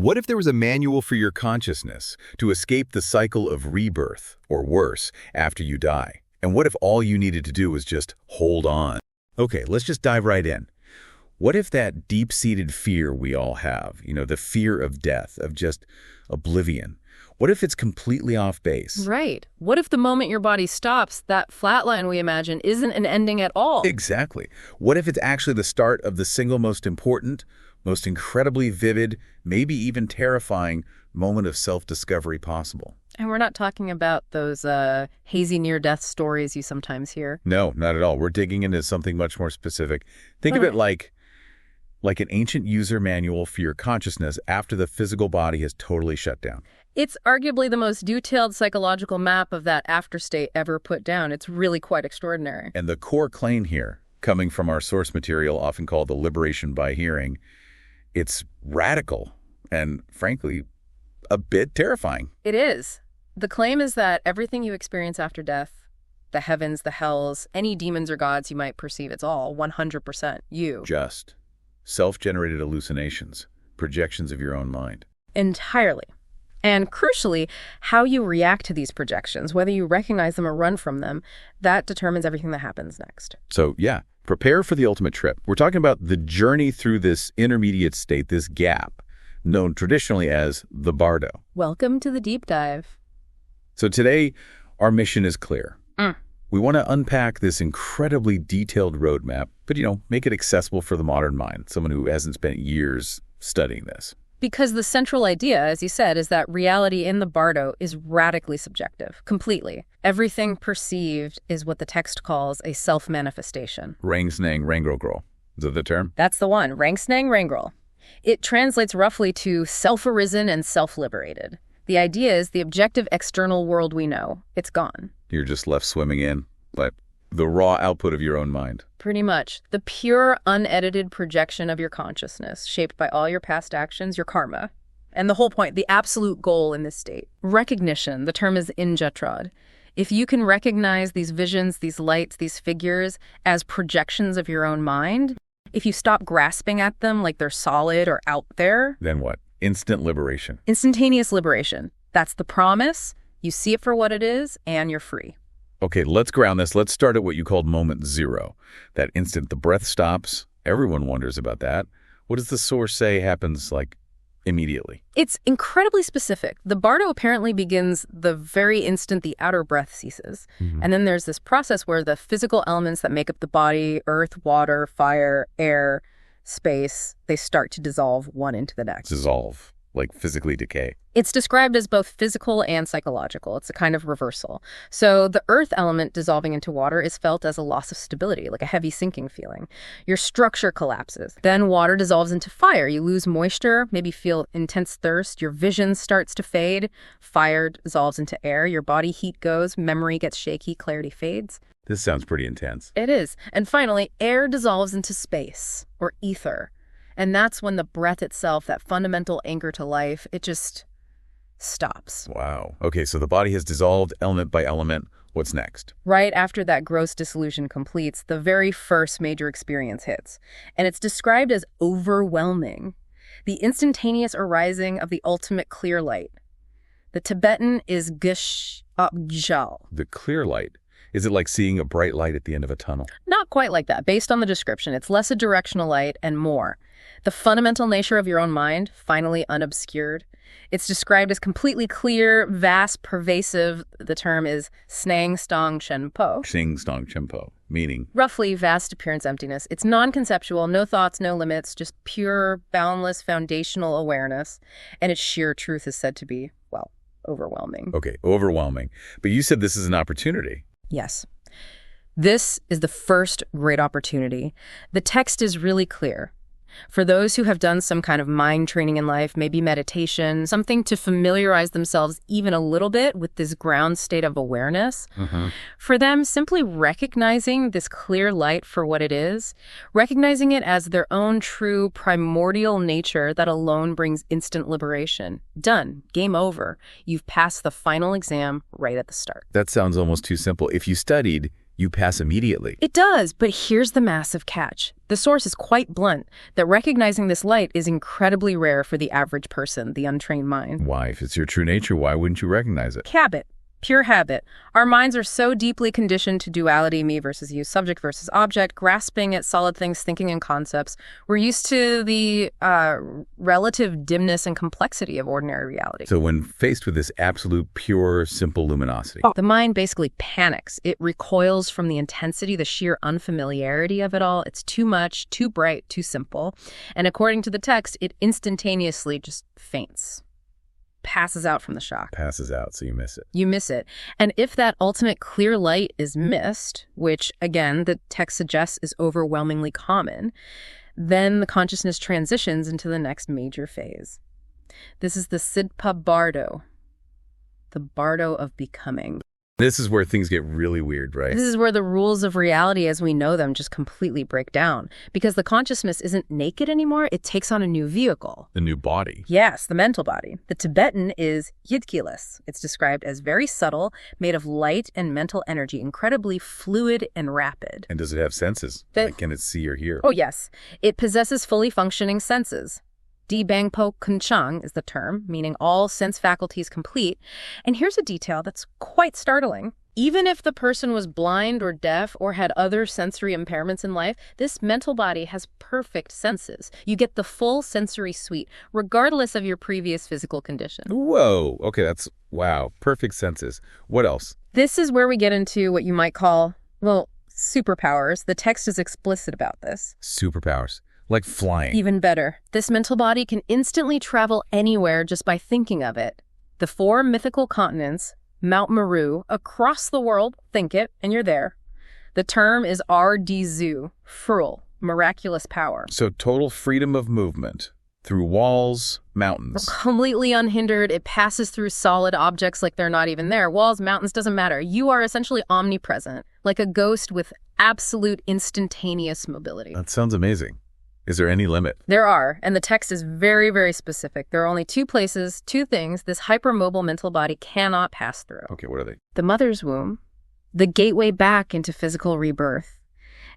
What if there was a manual for your consciousness to escape the cycle of rebirth, or worse, after you die? And what if all you needed to do was just hold on? Okay, let's just dive right in. What if that deep-seated fear we all have, the fear of death, of just oblivion, what if it's completely off base? Right. What if the moment your body stops, that flatline we imagine isn't an ending at all? Exactly. What if it's actually the start of the single most important, most incredibly vivid, maybe even terrifying moment of self-discovery possible? And we're not talking about those hazy near-death stories you sometimes hear. No, not at all. We're digging into something much more specific. Think of it like an ancient user manual for your consciousness after the physical body has totally shut down. It's arguably the most detailed psychological map of that afterstate ever put down. It's really quite extraordinary. And the core claim here, coming from our source material, often called the liberation by hearing, it's radical and, frankly, a bit terrifying. It is. The claim is that everything you experience after death, the heavens, the hells, any demons or gods you might perceive, it's all 100% you. Just self-generated hallucinations, projections of your own mind. Entirely. And crucially, how you react to these projections, whether you recognize them or run from them, that determines everything that happens next. So, yeah, prepare for the ultimate trip. We're talking about the journey through this intermediate state, this gap, known traditionally as the Bardo. Welcome to the deep dive. So today, our mission is clear. We want to unpack this incredibly detailed roadmap, but, make it accessible for the modern mind, someone who hasn't spent years studying this. Because the central idea, as you said, is that reality in the Bardo is radically subjective, completely. Everything perceived is what the text calls a self-manifestation. Rangsnang Rangrogrol. Is that the term? That's the one, Rangsnang Rangrol. It translates roughly to self-arisen and self-liberated. The idea is the objective external world we know, it's gone. You're just left swimming in, like the raw output of your own mind. Pretty much. The pure, unedited projection of your consciousness, shaped by all your past actions, your karma. And the whole point, the absolute goal in this state. Recognition, the term is injatrad. If you can recognize these visions, these lights, these figures as projections of your own mind, if you stop grasping at them like they're solid or out there... Then what? Instant liberation. Instantaneous liberation. That's the promise. You see it for what it is, and you're free. Okay, let's ground this. Let's start at what you called moment zero. That instant the breath stops. Everyone wonders about that. What does the source say happens, immediately? It's incredibly specific. The Bardo apparently begins the very instant the outer breath ceases. And then there's this process where the physical elements that make up the body, earth, water, fire, air, space, they start to dissolve one into the next. Dissolve, like physically decay. It's described as both physical and psychological. It's a kind of reversal. So the earth element dissolving into water is felt as a loss of stability, like a heavy sinking feeling. Your structure collapses. Then water dissolves into fire. You lose moisture, maybe feel intense thirst. Your vision starts to fade. Fire dissolves into air. Your body heat goes. Memory gets shaky. Clarity fades. This sounds pretty intense. It is. And finally, air dissolves into space, or ether. And that's when the breath itself, that fundamental anchor to life, it just stops. Wow. Okay, so the body has dissolved element by element. What's next? Right after that gross dissolution completes, the very first major experience hits. And it's described as overwhelming. The instantaneous arising of the ultimate clear light. The Tibetan is od-gsal. The clear light. Is it like seeing a bright light at the end of a tunnel? Not quite like that. Based on the description, it's less a directional light and more. The fundamental nature of your own mind, finally unobscured. It's described as completely clear, vast, pervasive. The term is Snang Stong Chenpo. Snang Stong Chenpo, meaning? Roughly vast appearance emptiness. It's non-conceptual, no thoughts, no limits, just pure, boundless, foundational awareness. And its sheer truth is said to be, well, overwhelming. Okay, overwhelming. But you said this is an opportunity. Yes. This is the first great opportunity. The text is really clear. For those who have done some kind of mind training in life, maybe meditation, something to familiarize themselves even a little bit with this ground state of awareness, for them, simply recognizing this clear light for what it is, recognizing it as their own true primordial nature that alone brings instant liberation. Done. Game over. You've passed the final exam right at the start. That sounds almost too simple. If you studied, you pass immediately. It does, but here's the massive catch. The source is quite blunt, that recognizing this light is incredibly rare for the average person, the untrained mind. Why? If it's your true nature, why wouldn't you recognize it? Habit. Pure habit. Our minds are so deeply conditioned to duality, me versus you, subject versus object, grasping at solid things, thinking in concepts. We're used to the relative dimness and complexity of ordinary reality. So when faced with this absolute, pure, simple luminosity, The mind basically panics. It recoils from the intensity, the sheer unfamiliarity of it all. It's too much, too bright, too simple. And according to the text, it instantaneously just faints. Passes out from the shock. passes out, so you miss it. You miss it. And if that ultimate clear light is missed, which, again, the text suggests is overwhelmingly common, then the consciousness transitions into the next major phase. This is the Sidpa Bardo, the Bardo of becoming. This is where things get really weird, right? This is where the rules of reality as we know them just completely break down. Because the consciousness isn't naked anymore, it takes on a new vehicle. The new body. Yes, the mental body. The Tibetan is od-gsal. It's described as very subtle, made of light and mental energy, incredibly fluid and rapid. And does it have senses? Like, can it see or hear? Oh, yes. It possesses fully functioning senses. Di Bangpo Kunchang is the term, meaning all sense faculties complete. And here's a detail that's quite startling. Even if the person was blind or deaf or had other sensory impairments in life, this mental body has perfect senses. You get the full sensory suite, regardless of your previous physical condition. Whoa. Okay, wow. Perfect senses. What else? This is where we get into what you might call, well, superpowers. The text is explicit about this. Superpowers. Like flying. Even better, this mental body can instantly travel anywhere just by thinking of it. The 4 mythical continents, Mount Meru, across the world, think it, and you're there. The term is od-gsal, frul, miraculous power. So total freedom of movement through walls, mountains. Completely unhindered, it passes through solid objects like they're not even there. Walls, mountains, doesn't matter. You are essentially omnipresent, like a ghost with absolute instantaneous mobility. That sounds amazing. Is there any limit? There are, and the text is very, very specific. There are only 2 places, 2 things this hypermobile mental body cannot pass through. Okay, what are they? The mother's womb, the gateway back into physical rebirth,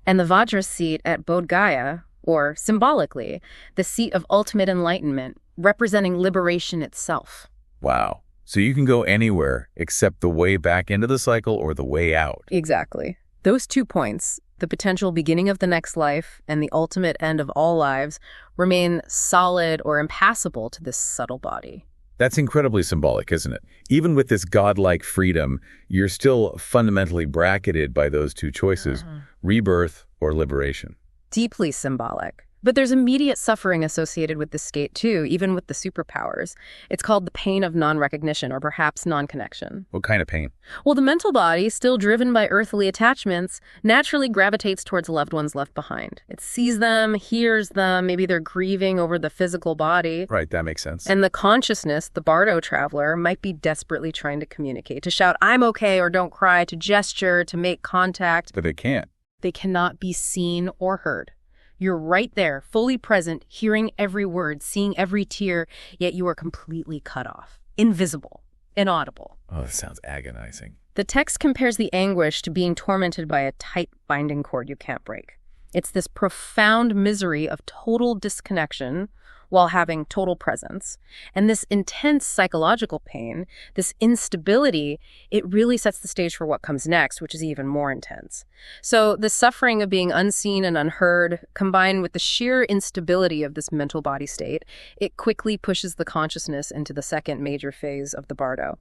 and the Vajra seat at Bodh Gaya, or symbolically, the seat of ultimate enlightenment, representing liberation itself. Wow. So you can go anywhere except the way back into the cycle or the way out. Exactly. Those 2 points, the potential beginning of the next life and the ultimate end of all lives, remain solid or impassable to this subtle body. That's incredibly symbolic, isn't it? Even with this godlike freedom, you're still fundamentally bracketed by those 2 choices, rebirth or liberation. Deeply symbolic. But there's immediate suffering associated with this state too, even with the superpowers. It's called the pain of non-recognition, or perhaps non-connection. What kind of pain? Well, the mental body, still driven by earthly attachments, naturally gravitates towards loved ones left behind. It sees them, hears them, maybe they're grieving over the physical body. Right, that makes sense. And the consciousness, the Bardo traveler, might be desperately trying to communicate, to shout, "I'm okay," or "don't cry," to gesture, to make contact. But they can't. They cannot be seen or heard. You're right there, fully present, hearing every word, seeing every tear, yet you are completely cut off, invisible, inaudible. Oh, this sounds agonizing. The text compares the anguish to being tormented by a tight binding cord you can't break. It's this profound misery of total disconnection while having total presence. And this intense psychological pain, this instability, it really sets the stage for what comes next, which is even more intense. So the suffering of being unseen and unheard, combined with the sheer instability of this mental body state, it quickly pushes the consciousness into the second major phase of the Bardo.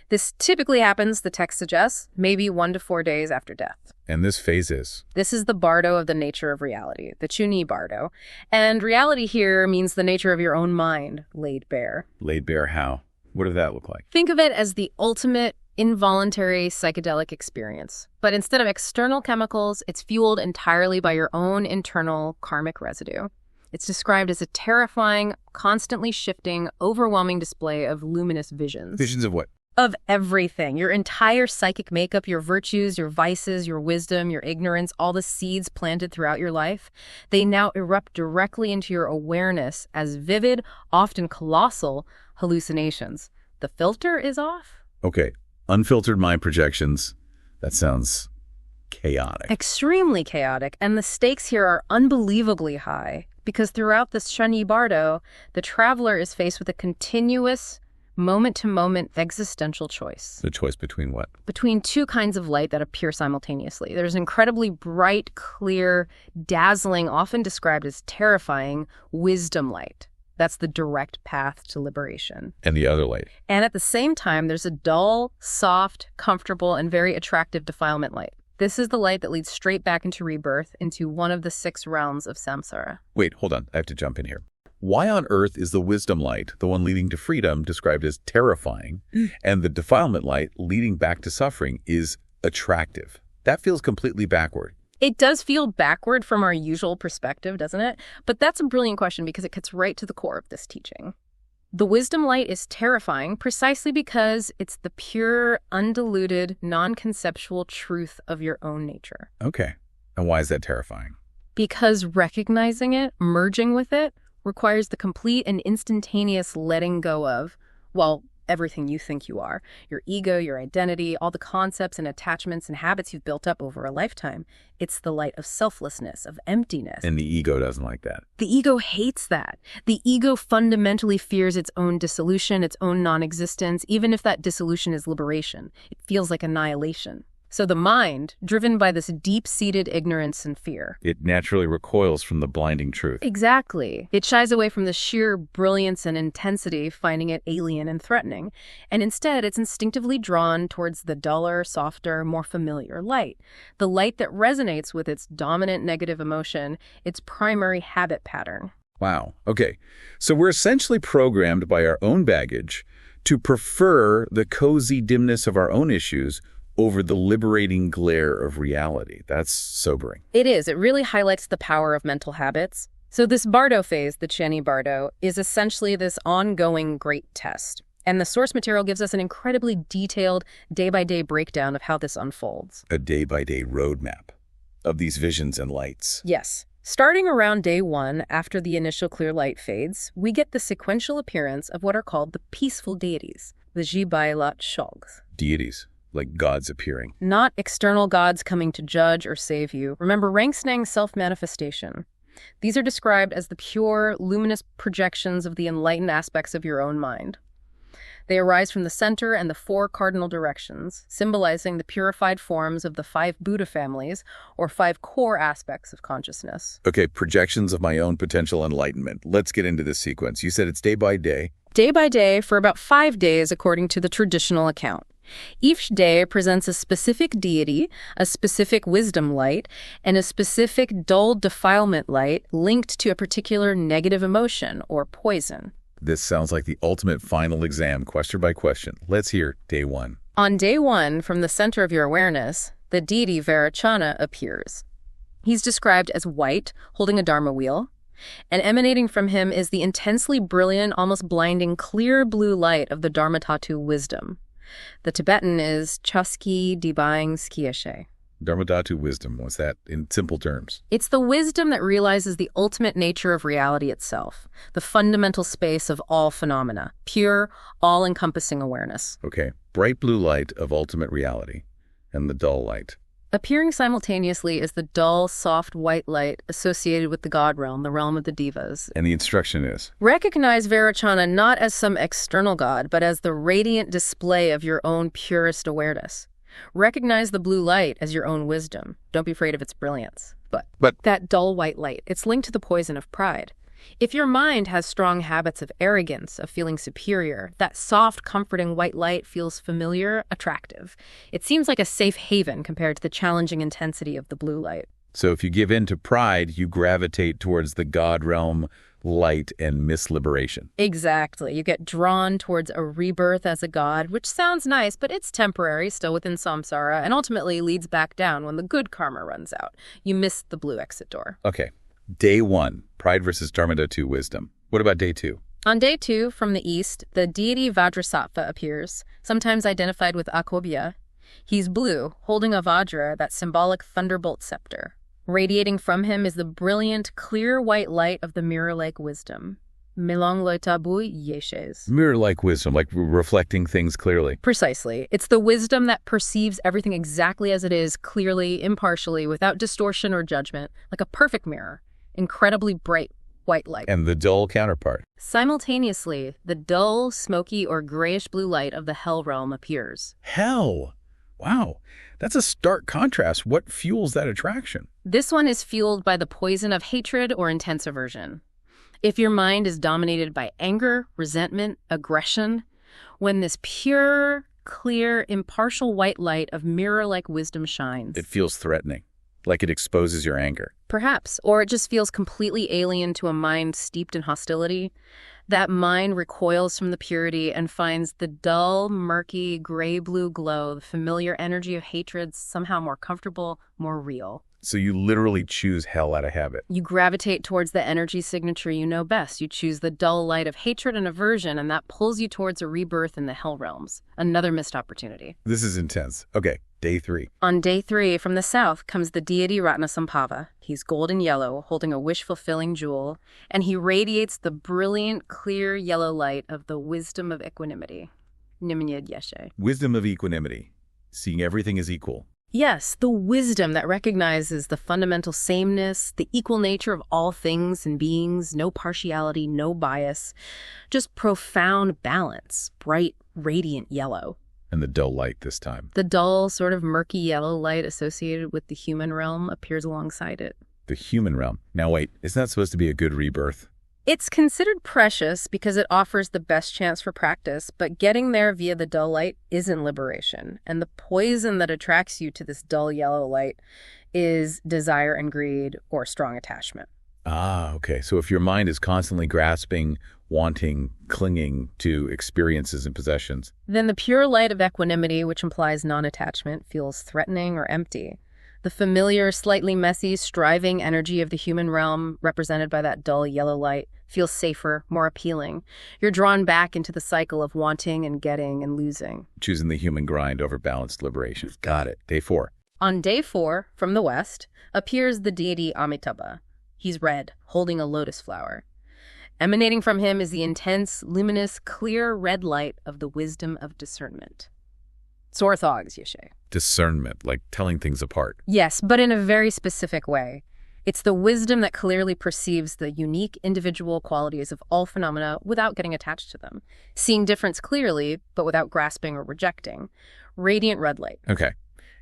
This typically happens, the text suggests, maybe 1 to 4 days after death. And this phase is? This is the Bardo of the nature of reality, the gzhi'i Bardo. And reality here means the nature of your own mind laid bare. Laid bare how? What does that look like? Think of it as the ultimate involuntary psychedelic experience. But instead of external chemicals, it's fueled entirely by your own internal karmic residue. It's described as a terrifying, constantly shifting, overwhelming display of luminous visions. Visions of what? Of everything. Your entire psychic makeup, your virtues, your vices, your wisdom, your ignorance, all the seeds planted throughout your life, they now erupt directly into your awareness as vivid, often colossal hallucinations. The filter is off? Okay, unfiltered mind projections. That sounds chaotic. Extremely chaotic, and the stakes here are unbelievably high, because throughout this Chenmo Bardo, the traveler is faced with a continuous, moment-to-moment existential choice. The choice between what? Between two kinds of light that appear simultaneously. There's incredibly bright, clear, dazzling, often described as terrifying, wisdom light. That's the direct path to liberation. And the other light. And at the same time, there's a dull, soft, comfortable, and very attractive defilement light. This is the light that leads straight back into rebirth, into one of the 6 realms of samsara. Wait, hold on. I have to jump in here. Why on earth is the wisdom light, the one leading to freedom, described as terrifying, and the defilement light leading back to suffering is attractive? That feels completely backward. It does feel backward from our usual perspective, doesn't it? But that's a brilliant question because it gets right to the core of this teaching. The wisdom light is terrifying precisely because it's the pure, undiluted, non-conceptual truth of your own nature. Okay. And why is that terrifying? Because recognizing it, merging with it, requires the complete and instantaneous letting go of, well, everything you think you are. Your ego, your identity, all the concepts and attachments and habits you've built up over a lifetime. It's the light of selflessness, of emptiness. And the ego doesn't like that. The ego hates that. The ego fundamentally fears its own dissolution, its own non-existence, even if that dissolution is liberation. It feels like annihilation. So the mind, driven by this deep-seated ignorance and fear. It naturally recoils from the blinding truth. Exactly. It shies away from the sheer brilliance and intensity, finding it alien and threatening. And instead, it's instinctively drawn towards the duller, softer, more familiar light. The light that resonates with its dominant negative emotion, its primary habit pattern. Wow. Okay. So we're essentially programmed by our own baggage to prefer the cozy dimness of our own issues over the liberating glare of reality. That's sobering. It is. It really highlights the power of mental habits. So this Bardo phase, the Chenmo Bardo, is essentially this ongoing great test. And the source material gives us an incredibly detailed day-by-day breakdown of how this unfolds. A day-by-day roadmap of these visions and lights. Yes. Starting around day 1, after the initial clear light fades, we get the sequential appearance of what are called the peaceful deities, the gzhi'i. Deities. Like gods appearing. Not external gods coming to judge or save you. Remember Rangsnang's self-manifestation. These are described as the pure, luminous projections of the enlightened aspects of your own mind. They arise from the center and the 4 cardinal directions, symbolizing the purified forms of the 5 Buddha families, or 5 core aspects of consciousness. Okay, projections of my own potential enlightenment. Let's get into this sequence. You said it's day by day. Day by day for about 5 days, according to the traditional account. Each day presents a specific deity, a specific wisdom light, and a specific dull defilement light linked to a particular negative emotion or poison. This sounds like the ultimate final exam, question by question. Let's hear day 1. On day 1, from the center of your awareness, the deity Vairocana appears. He's described as white, holding a dharma wheel, and emanating from him is the intensely brilliant, almost blinding, clear blue light of the Dharmatatu wisdom. The Tibetan is Chaski Dibang Skieshe. Dharmadhatu wisdom, what's that in simple terms? It's the wisdom that realizes the ultimate nature of reality itself, the fundamental space of all phenomena, pure, all-encompassing awareness. Okay, bright blue light of ultimate reality, and the dull light. Appearing simultaneously is the dull, soft white light associated with the God realm, the realm of the Devas. And the instruction is? Recognize Vairocana not as some external God, but as the radiant display of your own purest awareness. Recognize the blue light as your own wisdom. Don't be afraid of its brilliance. But that dull white light, it's linked to the poison of pride. If your mind has strong habits of arrogance, of feeling superior, that soft, comforting white light feels familiar, attractive. It seems like a safe haven compared to the challenging intensity of the blue light. So if you give in to pride, you gravitate towards the God realm, light, and misliberation. Exactly. You get drawn towards a rebirth as a god, which sounds nice, but it's temporary, still within samsara, and ultimately leads back down when the good karma runs out. You miss the blue exit door. Okay. Day 1, pride versus Dharmadhatu wisdom. What about day 2? On day 2, from the east, the deity Vajrasattva appears, sometimes identified with Akobhya. He's blue, holding a Vajra, that symbolic thunderbolt scepter. Radiating from him is the brilliant, clear white light of the mirror-like wisdom. Melong lo tabu yeshes. Mirror-like wisdom, like reflecting things clearly. Precisely. It's the wisdom that perceives everything exactly as it is, clearly, impartially, without distortion or judgment, like a perfect mirror. Incredibly bright white light. And the dull counterpart. Simultaneously, the dull, smoky, or grayish-blue light of the hell realm appears. Hell! Wow, that's a stark contrast. What fuels that attraction? This one is fueled by the poison of hatred or intense aversion. If your mind is dominated by anger, resentment, aggression, when this pure, clear, impartial white light of mirror-like wisdom shines. It feels threatening, like it exposes your anger. Perhaps, or it just feels completely alien to a mind steeped in hostility. That mind recoils from the purity and finds the dull, murky, gray-blue glow, the familiar energy of hatred, somehow more comfortable, more real. So you literally choose hell out of habit. You gravitate towards the energy signature you know best. You choose the dull light of hatred and aversion, and that pulls you towards a rebirth in the hell realms. Another missed opportunity. This is intense. Okay, day 3. On day 3, from the south, comes the deity Ratnasambhava. He's golden yellow, holding a wish-fulfilling jewel, and he radiates the brilliant, clear yellow light of the wisdom of equanimity. Nimnyad Yeshe. Wisdom of equanimity, seeing everything as equal. Yes, the wisdom that recognizes the fundamental sameness, the equal nature of all things and beings, no partiality, no bias, just profound balance, bright, radiant yellow. And the dull light this time. The dull, sort of murky yellow light associated with the human realm appears alongside it. The human realm. Now wait, isn't that supposed to be a good rebirth? It's considered precious because it offers the best chance for practice, but getting there via the dull light isn't liberation. And the poison that attracts you to this dull yellow light is desire and greed or strong attachment. Ah, okay. So if your mind is constantly grasping, wanting, clinging to experiences and possessions, then the pure light of equanimity, which implies non-attachment, feels threatening or empty. The familiar, slightly messy, striving energy of the human realm, represented by that dull yellow light, feels safer, more appealing. You're drawn back into the cycle of wanting and getting and losing. choosing the human grind over balanced liberation. Got it. Day 4. On day 4, from the west, appears the deity Amitabha. He's red, holding a lotus flower. Emanating from him is the intense, luminous, clear red light of the wisdom of discernment. Sorthogs, Yeshe. Discernment, like telling things apart. Yes, but in a very specific way. It's the wisdom that clearly perceives the unique individual qualities of all phenomena without getting attached to them. Seeing difference clearly, but without grasping or rejecting. Radiant red light. Okay.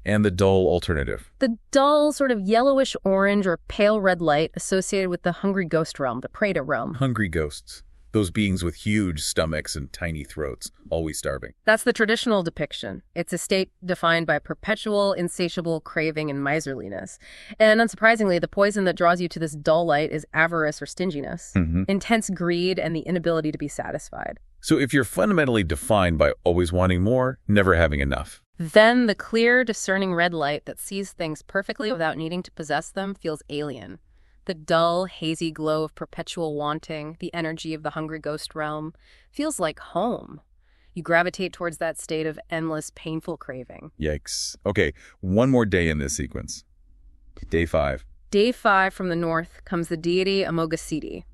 And the dull alternative. The dull, sort of yellowish orange or pale red light associated with the hungry ghost realm, the Preda realm. Hungry ghosts. Those beings with huge stomachs and tiny throats, always starving. That's the traditional depiction. It's a state defined by perpetual, insatiable craving and miserliness. And unsurprisingly, the poison that draws you to this dull light is avarice or stinginess, intense greed, and the inability to be satisfied. So if you're fundamentally defined by always wanting more, never having enough, then the clear, discerning red light that sees things perfectly without needing to possess them feels alien. The dull, hazy glow of perpetual wanting, the energy of the hungry ghost realm, feels like home. You gravitate towards that state of endless, painful craving. Yikes. Okay, one more day in this sequence. Day 5. Day 5 from the north comes the deity Amoghasiddhi.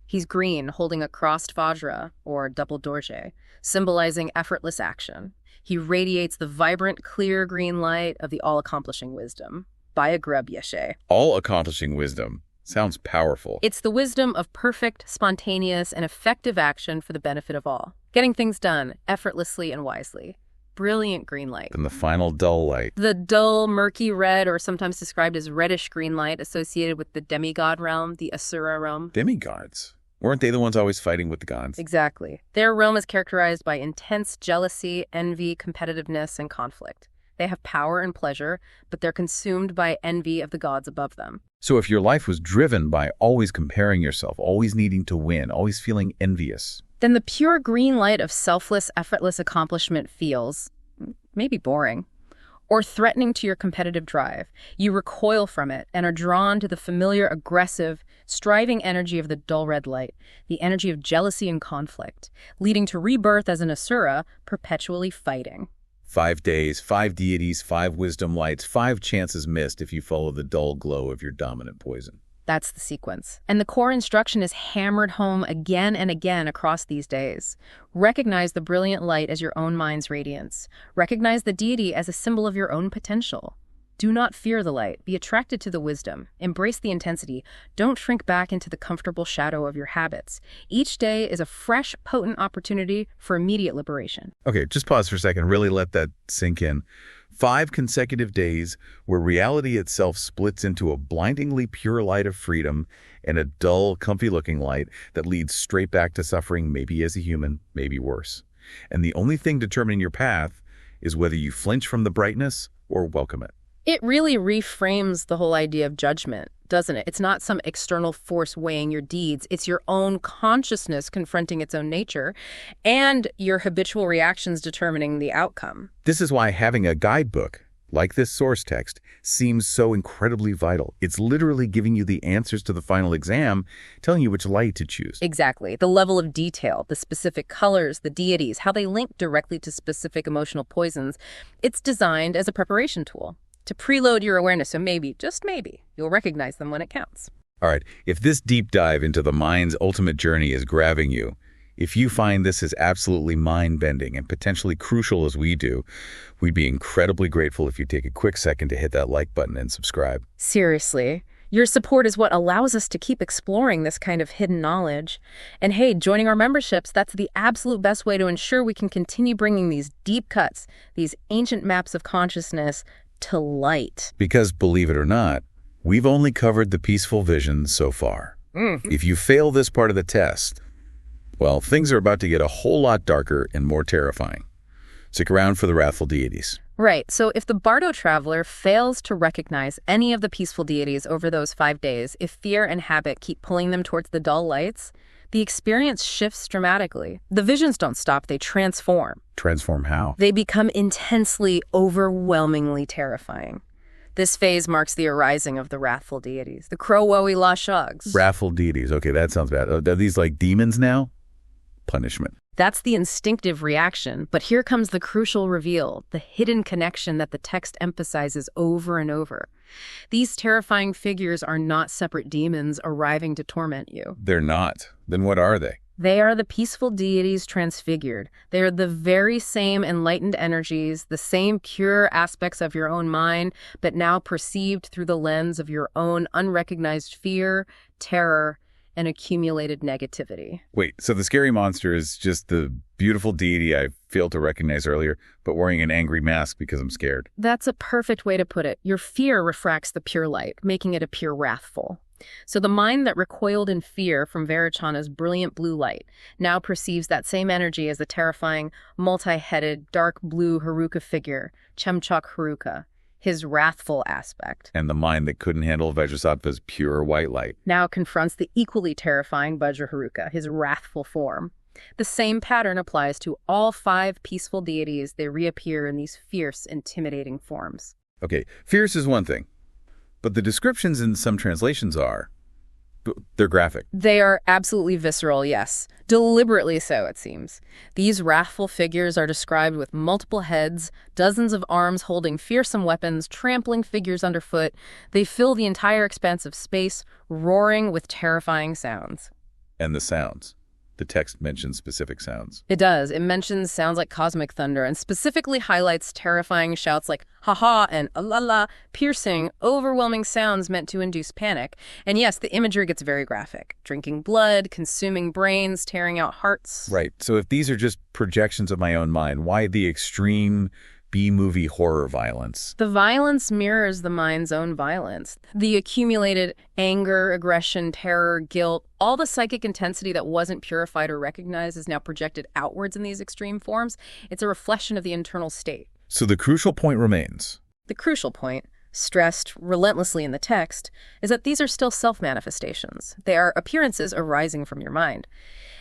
He's green, holding a crossed vajra, or double dorje, symbolizing effortless action. He radiates the vibrant, clear green light of the all-accomplishing wisdom. Baya grub yeshe. All-accomplishing wisdom. Sounds powerful. It's the wisdom of perfect, spontaneous, and effective action for the benefit of all. Getting things done effortlessly and wisely. Brilliant green light. And the final dull light. The dull, murky red, or sometimes described as reddish green light, associated with the demigod realm, the Asura realm. Demigods. Weren't they the ones always fighting with the gods? Exactly. Their realm is characterized by intense jealousy, envy, competitiveness, and conflict. They have power and pleasure, but they're consumed by envy of the gods above them. So if your life was driven by always comparing yourself, always needing to win, always feeling envious, then the pure green light of selfless, effortless accomplishment feels maybe boring or threatening to your competitive drive. You recoil from it and are drawn to the familiar, aggressive, striving energy of the dull red light, the energy of jealousy and conflict, leading to rebirth as an Asura, perpetually fighting. 5 days, 5 deities, 5 wisdom lights, 5 chances missed if you follow the dull glow of your dominant poison. That's the sequence. And the core instruction is hammered home again and again across these days. Recognize the brilliant light as your own mind's radiance. Recognize the deity as a symbol of your own potential. Do not fear the light. Be attracted to the wisdom. Embrace the intensity. Don't shrink back into the comfortable shadow of your habits. Each day is a fresh, potent opportunity for immediate liberation. Okay, just pause for a second. Really let that sink in. 5 consecutive days where reality itself splits into a blindingly pure light of freedom and a dull, comfy-looking light that leads straight back to suffering, maybe as a human, maybe worse. And the only thing determining your path is whether you flinch from the brightness or welcome it. It really reframes the whole idea of judgment, doesn't it? It's not some external force weighing your deeds. It's your own consciousness confronting its own nature and your habitual reactions determining the outcome. This is why having a guidebook, like this source text, seems so incredibly vital. It's literally giving you the answers to the final exam, telling you which light to choose. Exactly. The level of detail, the specific colors, the deities, how they link directly to specific emotional poisons. It's designed as a preparation tool to preload your awareness, so maybe, just maybe, you'll recognize them when it counts. All right, if this deep dive into the mind's ultimate journey is grabbing you, if you find this is absolutely mind-bending and potentially crucial as we do, we'd be incredibly grateful if you take a quick second to hit that like button and subscribe. Seriously, your support is what allows us to keep exploring this kind of hidden knowledge. And hey, joining our memberships, that's the absolute best way to ensure we can continue bringing these deep cuts, these ancient maps of consciousness, to light. Because, believe it or not, we've only covered the peaceful visions so far. If you fail this part of the test, well, things are about to get a whole lot darker and more terrifying. Stick around for the wrathful deities. Right, so if the Bardo traveler fails to recognize any of the peaceful deities over those 5 days, if fear and habit keep pulling them towards the dull lights, the experience shifts dramatically. The visions don't stop, they transform. Transform how? They become intensely, overwhelmingly terrifying. This phase marks the arising of the wrathful deities, the Crow-Wowie-La Shugs. Wrathful deities. Okay, that sounds bad. Are these like demons now? Punishment. That's the instinctive reaction, but here comes the crucial reveal, the hidden connection that the text emphasizes over and over. These terrifying figures are not separate demons arriving to torment you. They're not. Then what are they? They are the peaceful deities transfigured. They are the very same enlightened energies, the same pure aspects of your own mind, but now perceived through the lens of your own unrecognized fear, terror, and accumulated negativity. Wait, so the scary monster is just the beautiful deity I failed to recognize earlier, but wearing an angry mask because I'm scared. That's a perfect way to put it. Your fear refracts the pure light, making it appear wrathful. So the mind that recoiled in fear from Vairocana's brilliant blue light now perceives that same energy as the terrifying, multi-headed, dark blue Haruka figure, Chemchok Haruka, his wrathful aspect. And the mind that couldn't handle Vajrasattva's pure white light Now confronts the equally terrifying Vajra Haruka, his wrathful form. The same pattern applies to all 5 peaceful deities. They reappear in these fierce, intimidating forms. Okay, fierce is one thing, but the descriptions in some translations they're graphic. They are absolutely visceral, yes. Deliberately so, it seems. These wrathful figures are described with multiple heads, dozens of arms holding fearsome weapons, trampling figures underfoot. They fill the entire expanse of space, roaring with terrifying sounds. And the sounds. The text mentions specific sounds. It does. It mentions sounds like cosmic thunder and specifically highlights terrifying shouts like ha-ha and alala, piercing, overwhelming sounds meant to induce panic. And yes, the imagery gets very graphic. Drinking blood, consuming brains, tearing out hearts. Right. So if these are just projections of my own mind, why the extreme B-movie horror violence? The violence mirrors the mind's own violence. The accumulated anger, aggression, terror, guilt, all the psychic intensity that wasn't purified or recognized is now projected outwards in these extreme forms. It's a reflection of the internal state. So the crucial point remains. The crucial point, stressed relentlessly in the text, is that these are still self-manifestations. They are appearances arising from your mind.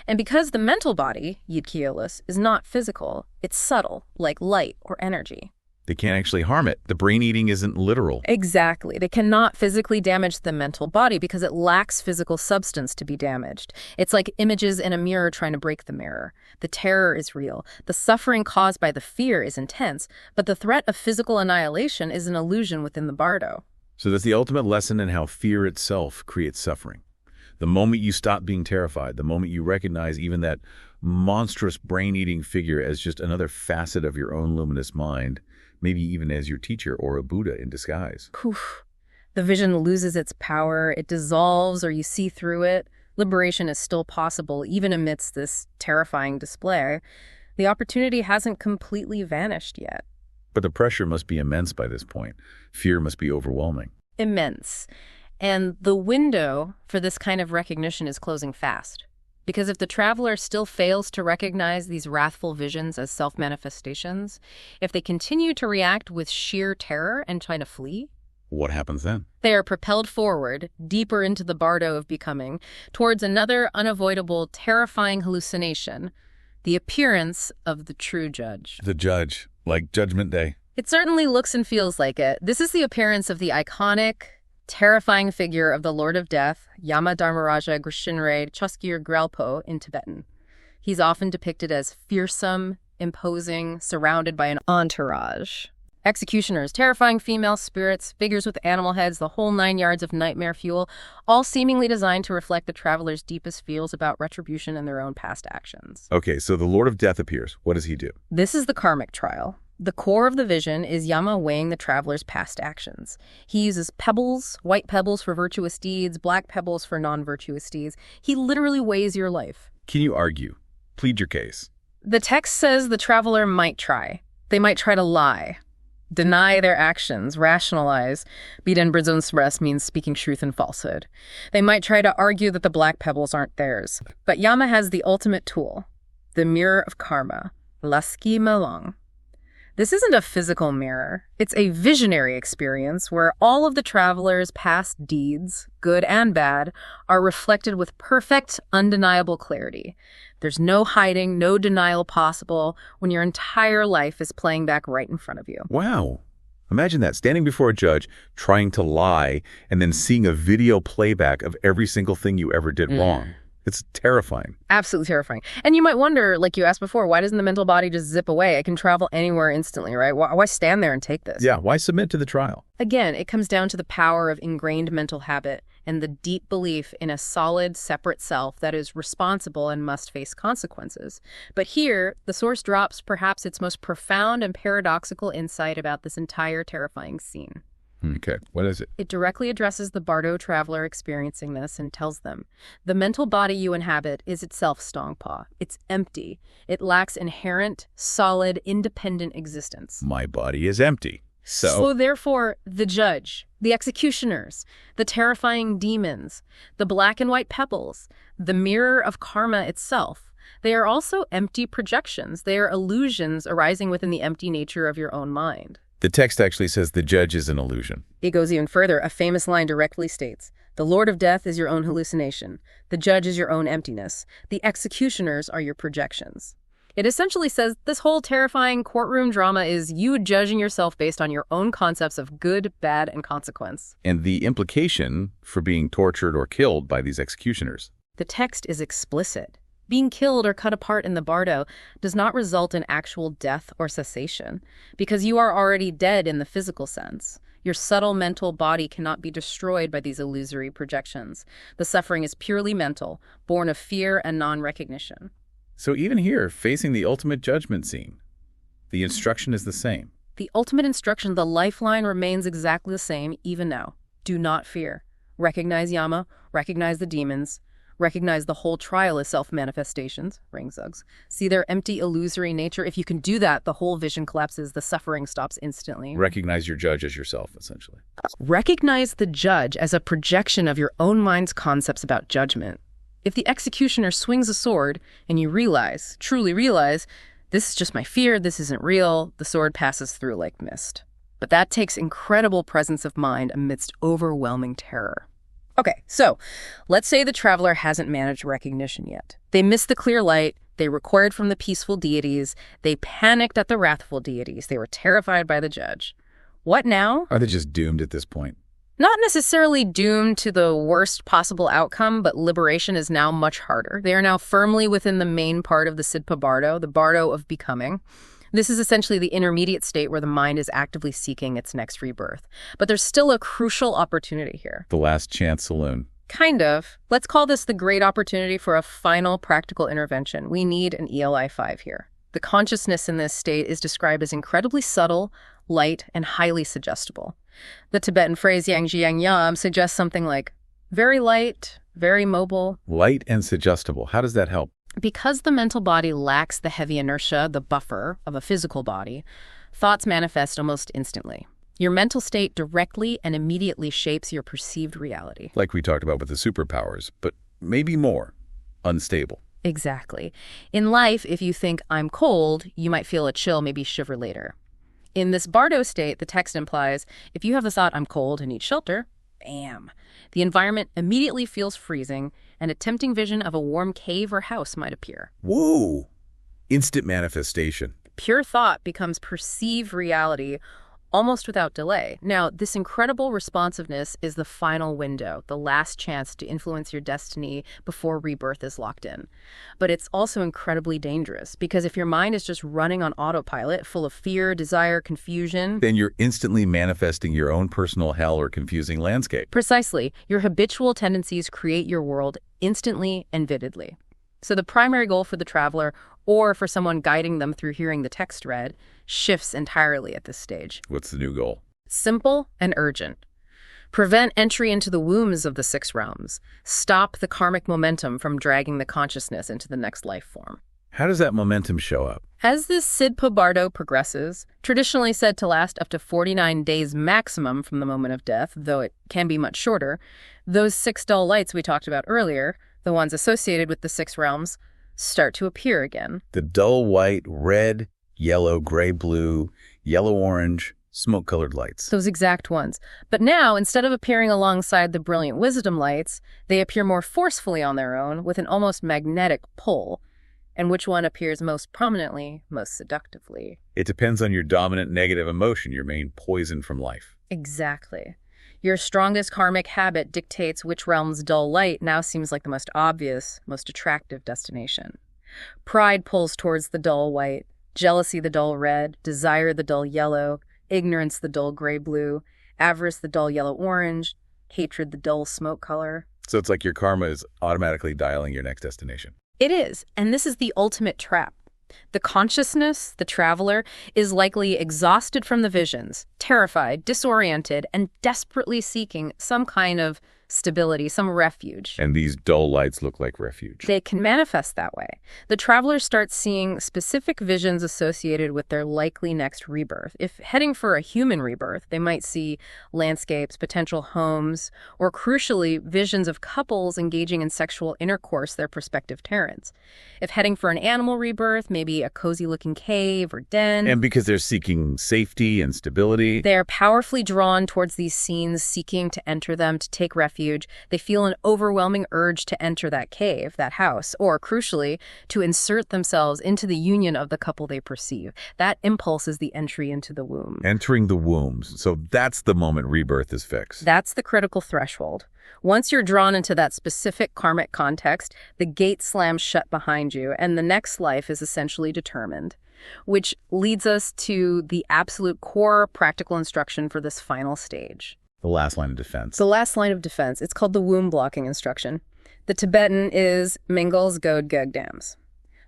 And because the mental body, od-gsal, is not physical, it's subtle, like light or energy. They can't actually harm it. The brain eating isn't literal. Exactly. They cannot physically damage the mental body because it lacks physical substance to be damaged. It's like images in a mirror trying to break the mirror. The terror is real. The suffering caused by the fear is intense, but the threat of physical annihilation is an illusion within the Bardo. So that's the ultimate lesson in how fear itself creates suffering. The moment you stop being terrified, the moment you recognize even that monstrous brain-eating figure as just another facet of your own luminous mind, maybe even as your teacher or a Buddha in disguise. Poof. The vision loses its power, it dissolves, or you see through it. Liberation is still possible, even amidst this terrifying display. The opportunity hasn't completely vanished yet. But the pressure must be immense by this point. Fear must be overwhelming. Immense. And the window for this kind of recognition is closing fast. Because if the traveler still fails to recognize these wrathful visions as self-manifestations, if they continue to react with sheer terror and try to flee, what happens then? they are propelled forward, deeper into the bardo of becoming, towards another unavoidable, terrifying hallucination, the appearance of the true judge. The judge, like Judgment Day. It certainly looks and feels like it. This is the appearance of the iconic, terrifying figure of the Lord of Death, Yama Dharmaraja Grishinre Choskir Grelpo in Tibetan. He's often depicted as fearsome, imposing, surrounded by an entourage. Executioners, terrifying female spirits, figures with animal heads, the whole 9 yards of nightmare fuel, all seemingly designed to reflect the traveler's deepest feels about retribution and their own past actions. Okay, so the Lord of Death appears. What does he do? This is the karmic trial. The core of the vision is Yama weighing the traveler's past actions. He uses pebbles, white pebbles for virtuous deeds, black pebbles for non-virtuous deeds. He literally weighs your life. Can you argue? Plead your case. The text says the traveler might try. They might try to lie, deny their actions, rationalize. Biden Brzonsbres means speaking truth and falsehood. They might try to argue that the black pebbles aren't theirs. But Yama has the ultimate tool, the mirror of karma, Laski Melong. This isn't a physical mirror. It's a visionary experience where all of the traveler's past deeds, good and bad, are reflected with perfect, undeniable clarity. There's no hiding, no denial possible when your entire life is playing back right in front of you. Wow. Imagine that, standing before a judge, trying to lie, and then seeing a video playback of every single thing you ever did wrong. It's terrifying. Absolutely terrifying. And you might wonder, like you asked before, why doesn't the mental body just zip away? I can travel anywhere instantly, right? Why stand there and take this? Yeah, why submit to the trial? Again, it comes down to the power of ingrained mental habit and the deep belief in a solid, separate self that is responsible and must face consequences. But here, the source drops perhaps its most profound and paradoxical insight about this entire terrifying scene. Okay, what is it? It directly addresses the Bardo traveler experiencing this and tells them, the mental body you inhabit is itself Stongpa. It's empty. It lacks inherent, solid, independent existence. My body is empty. So therefore, the judge, the executioners, the terrifying demons, the black and white pebbles, the mirror of karma itself, they are also empty projections. They are illusions arising within the empty nature of your own mind. The text actually says the judge is an illusion. It goes even further. A famous line directly states, the Lord of Death is your own hallucination. The judge is your own emptiness. The executioners are your projections. It essentially says this whole terrifying courtroom drama is you judging yourself based on your own concepts of good, bad, and consequence. And the implication for being tortured or killed by these executioners. The text is explicit. Being killed or cut apart in the bardo does not result in actual death or cessation, because you are already dead in the physical sense. Your subtle mental body cannot be destroyed by these illusory projections. The suffering is purely mental, born of fear and non-recognition. So even here, facing the ultimate judgment scene, the instruction is the same. The ultimate instruction, the lifeline, remains exactly the same even now. Do not fear. Recognize Yama, recognize the demons, recognize the whole trial as self-manifestations, ring zugs. See their empty, illusory nature. If you can do that, the whole vision collapses, the suffering stops instantly. Recognize your judge as yourself, essentially. Recognize the judge as a projection of your own mind's concepts about judgment. If the executioner swings a sword and you realize, truly realize, this is just my fear, this isn't real, the sword passes through like mist. But that takes incredible presence of mind amidst overwhelming terror. Okay, so let's say the traveler hasn't managed recognition yet. They missed the clear light, they recoiled from the peaceful deities, they panicked at the wrathful deities, they were terrified by the judge. What now? Are they just doomed at this point? Not necessarily doomed to the worst possible outcome, but liberation is now much harder. They are now firmly within the main part of the Sidpa Bardo, the Bardo of becoming. This is essentially the intermediate state where the mind is actively seeking its next rebirth. But there's still a crucial opportunity here. The last chance saloon. Kind of. Let's call this the great opportunity for a final practical intervention. We need an ELI 5 here. The consciousness in this state is described as incredibly subtle, light, and highly suggestible. The Tibetan phrase yang zhi yang yam suggests something like very light, very mobile. Light and suggestible. How does that help? Because the mental body lacks the heavy inertia, the buffer of a physical body, thoughts manifest almost instantly. Your mental state directly and immediately shapes your perceived reality. Like we talked about with the superpowers, but maybe more. Unstable. Exactly. In life, if you think, I'm cold, you might feel a chill, maybe shiver later. In this Bardo state, the text implies, if you have the thought, I'm cold and need shelter, bam. The environment immediately feels freezing, and a tempting vision of a warm cave or house might appear. Whoa! Instant manifestation. Pure thought becomes perceived reality almost without delay. Now, this incredible responsiveness is the final window, the last chance to influence your destiny before rebirth is locked in. But it's also incredibly dangerous, because if your mind is just running on autopilot, full of fear, desire, confusion, then you're instantly manifesting your own personal hell or confusing landscape. Precisely. Your habitual tendencies create your world instantly and vividly. So the primary goal for the traveler, or for someone guiding them through hearing the text read, shifts entirely at this stage. What's the new goal? Simple and urgent. Prevent entry into the wombs of the 6 realms. Stop the karmic momentum from dragging the consciousness into the next life form. How does that momentum show up? As this Sidpa Bardo progresses, traditionally said to last up to 49 days maximum from the moment of death, though it can be much shorter, those 6 dull lights we talked about earlier, the ones associated with the 6 realms, start to appear again. The dull white, red, yellow, gray, blue, yellow-orange, smoke-colored lights. Those exact ones. But now, instead of appearing alongside the brilliant wisdom lights, they appear more forcefully on their own with an almost magnetic pull. And which one appears most prominently, most seductively? It depends on your dominant negative emotion, your main poison from life. Exactly. Your strongest karmic habit dictates which realm's dull light now seems like the most obvious, most attractive destination. Pride pulls towards the dull white, jealousy the dull red, desire the dull yellow, ignorance the dull gray-blue, avarice the dull yellow-orange, hatred the dull smoke color. So it's like your karma is automatically dialing your next destination. It is, and this is the ultimate trap. The consciousness, the traveler, is likely exhausted from the visions, terrified, disoriented, and desperately seeking some kind of stability, some refuge. And these dull lights look like refuge. They can manifest that way. The traveler starts seeing specific visions associated with their likely next rebirth. If heading for a human rebirth, they might see landscapes, potential homes, or crucially, visions of couples engaging in sexual intercourse their prospective parents. If heading for an animal rebirth, maybe a cozy-looking cave or den. And because they're seeking safety and stability, they're powerfully drawn towards these scenes, seeking to enter them, to take refuge. They feel an overwhelming urge to enter that cave, that house, or, crucially, to insert themselves into the union of the couple they perceive. That impulse is the entry into the womb. Entering the wombs. So that's the moment rebirth is fixed. That's the critical threshold. Once you're drawn into that specific karmic context, the gate slams shut behind you, and the next life is essentially determined. Which leads us to the absolute core practical instruction for this final stage. The last line of defense. The last line of defense. It's called the womb blocking instruction. The Tibetan is Mingals God Gugdams.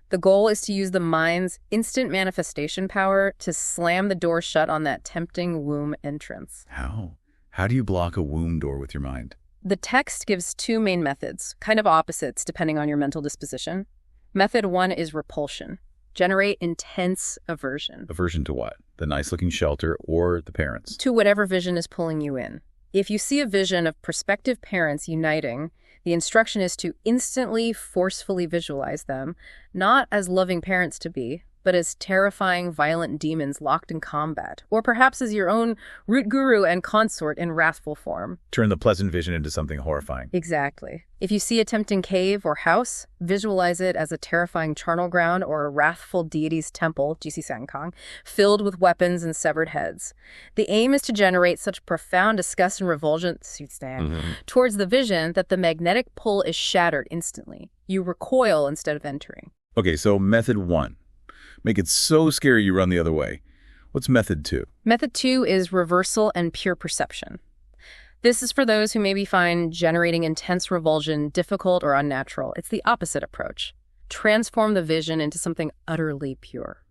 The goal is to use the mind's instant manifestation power to slam the door shut on that tempting womb entrance. How? How do you block a womb door with your mind? The text gives 2 main methods, kind of opposites depending on your mental disposition. Method 1 is repulsion. Generate intense aversion. Aversion to what? The nice-looking shelter or the parents? To whatever vision is pulling you in. If you see a vision of prospective parents uniting, the instruction is to instantly, forcefully visualize them, not as loving parents to be, but as terrifying, violent demons locked in combat, or perhaps as your own root guru and consort in wrathful form. Turn the pleasant vision into something horrifying. Exactly. If you see a tempting cave or house, visualize it as a terrifying charnel ground or a wrathful deity's temple, gzhi'i sankang, filled with weapons and severed heads. The aim is to generate such profound disgust and revulsion towards the vision that the magnetic pull is shattered instantly. You recoil instead of entering. Okay, so method 1. Make it so scary you run the other way. What's method 2? Method 2 is reversal and pure perception. This is for those who maybe find generating intense revulsion difficult or unnatural. It's the opposite approach. Transform the vision into something utterly pure.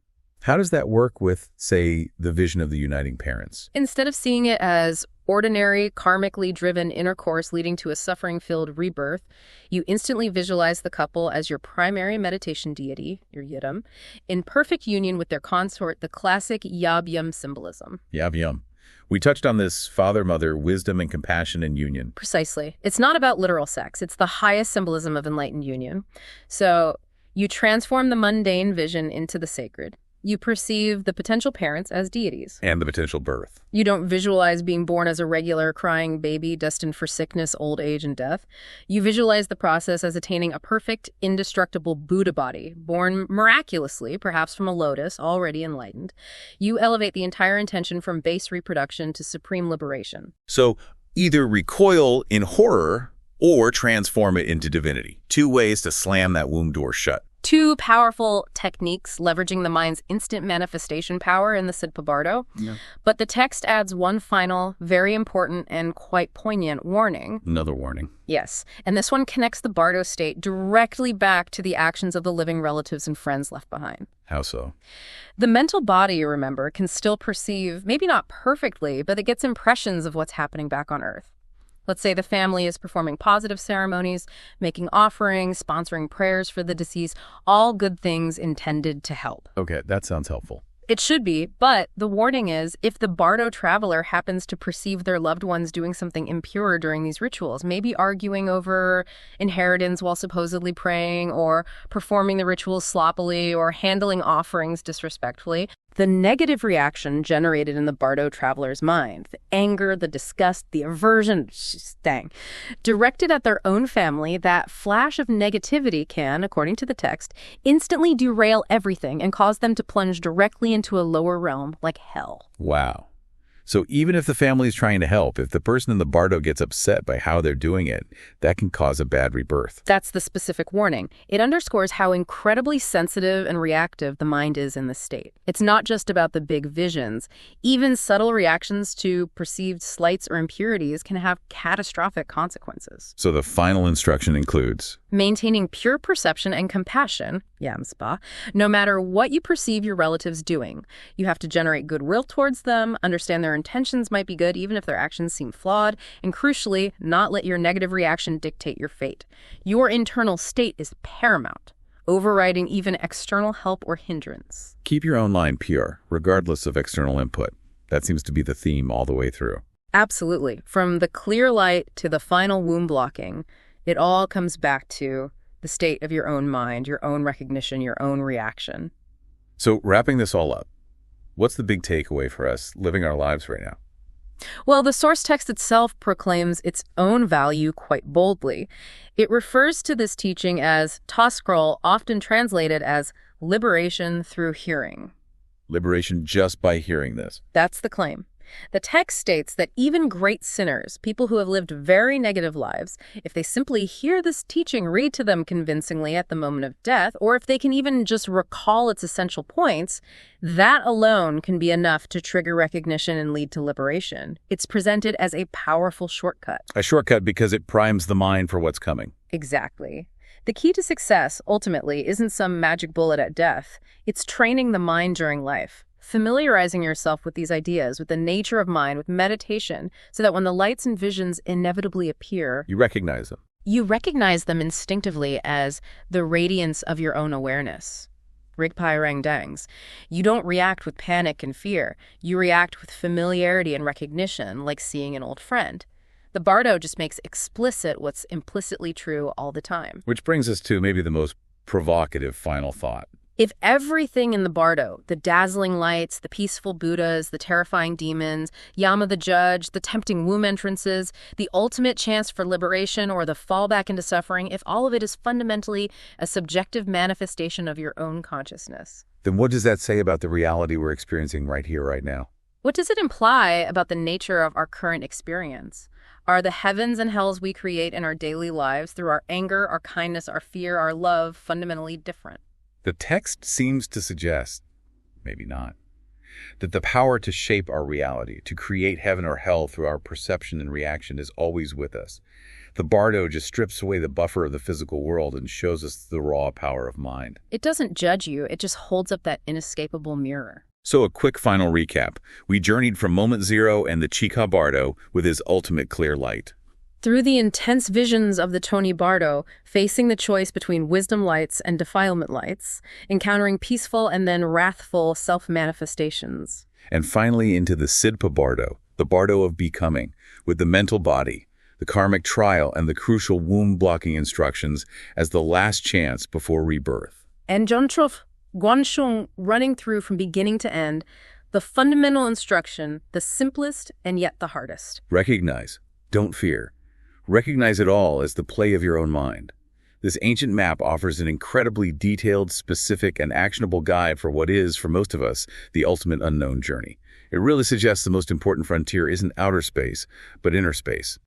How does that work with, say, the vision of the uniting parents? Instead of seeing it as ordinary, karmically driven intercourse leading to a suffering-filled rebirth, you instantly visualize the couple as your primary meditation deity, your yidam, in perfect union with their consort, the classic yab-yum symbolism. Yab-yum. We touched on this father-mother, wisdom and compassion and union. Precisely. It's not about literal sex. It's the highest symbolism of enlightened union. So you transform the mundane vision into the sacred. You perceive the potential parents as deities. And the potential birth. You don't visualize being born as a regular crying baby destined for sickness, old age, and death. You visualize the process as attaining a perfect, indestructible Buddha body, born miraculously, perhaps from a lotus, already enlightened. You elevate the entire intention from base reproduction to supreme liberation. So either recoil in horror or transform it into divinity. 2 ways to slam that womb door shut. 2 powerful techniques leveraging the mind's instant manifestation power in the Sidpa Bardo. Yeah. But the text adds one final, very important and quite poignant warning. Another warning. Yes, and this one connects the Bardo state directly back to the actions of the living relatives and friends left behind. How so? The mental body, you remember, can still perceive, maybe not perfectly, but it gets impressions of what's happening back on Earth. Let's say the family is performing positive ceremonies, making offerings, sponsoring prayers for the deceased, all good things intended to help. Okay, that sounds helpful. It should be, but the warning is if the Bardo traveler happens to perceive their loved ones doing something impure during these rituals, maybe arguing over inheritance while supposedly praying, or performing the rituals sloppily, or handling offerings disrespectfully, the negative reaction generated in the Bardo traveler's mind, the anger, the disgust, the aversion, directed at their own family, that flash of negativity can, according to the text, instantly derail everything and cause them to plunge directly into a lower realm like hell. Wow. So even if the family is trying to help, if the person in the Bardo gets upset by how they're doing it, that can cause a bad rebirth. That's the specific warning. It underscores how incredibly sensitive and reactive the mind is in this state. It's not just about the big visions. Even subtle reactions to perceived slights or impurities can have catastrophic consequences. So the final instruction includes maintaining pure perception and compassion, no matter what you perceive your relatives doing. You have to generate goodwill towards them, understand their intentions might be good even if their actions seem flawed, and crucially, not let your negative reaction dictate your fate. Your internal state is paramount, overriding even external help or hindrance. Keep your own line pure, regardless of external input. That seems to be the theme all the way through. Absolutely. From the clear light to the final womb blocking, it all comes back to the state of your own mind, your own recognition, your own reaction. So wrapping this all up, what's the big takeaway for us living our lives right now? Well, the source text itself proclaims its own value quite boldly. It refers to this teaching as ta-scroll, often translated as liberation through hearing. Liberation just by hearing this. That's the claim. The text states that even great sinners, people who have lived very negative lives, if they simply hear this teaching read to them convincingly at the moment of death, or if they can even just recall its essential points, that alone can be enough to trigger recognition and lead to liberation. It's presented as a powerful shortcut. A shortcut because it primes the mind for what's coming. Exactly. The key to success, ultimately, isn't some magic bullet at death. It's training the mind during life. Familiarizing yourself with these ideas, with the nature of mind, with meditation, so that when the lights and visions inevitably appear, you recognize them. You recognize them instinctively as the radiance of your own awareness. Rigpai Rangdangs. You don't react with panic and fear. You react with familiarity and recognition, like seeing an old friend. The Bardo just makes explicit what's implicitly true all the time. Which brings us to maybe the most provocative final thought. If everything in the Bardo, the dazzling lights, the peaceful Buddhas, the terrifying demons, Yama the judge, the tempting womb entrances, the ultimate chance for liberation or the fallback into suffering, if all of it is fundamentally a subjective manifestation of your own consciousness, then what does that say about the reality we're experiencing right here, right now? What does it imply about the nature of our current experience? Are the heavens and hells we create in our daily lives through our anger, our kindness, our fear, our love fundamentally different? The text seems to suggest, maybe not, that the power to shape our reality, to create heaven or hell through our perception and reaction is always with us. The Bardo just strips away the buffer of the physical world and shows us the raw power of mind. It doesn't judge you, it just holds up that inescapable mirror. So a quick final recap. We journeyed from moment zero and the Chica Bardo with his ultimate clear light. Through the intense visions of the Tony Bardo, facing the choice between wisdom lights and defilement lights, encountering peaceful and then wrathful self-manifestations. And finally into the Sidpa Bardo, the Bardo of becoming, with the mental body, the karmic trial, and the crucial womb-blocking instructions as the last chance before rebirth. And Jontruf Guansheng running through from beginning to end, the fundamental instruction, the simplest and yet the hardest. Recognize, don't fear. Recognize it all as the play of your own mind. This ancient map offers an incredibly detailed, specific, and actionable guide for what is, for most of us, the ultimate unknown journey. It really suggests the most important frontier isn't outer space, but inner space.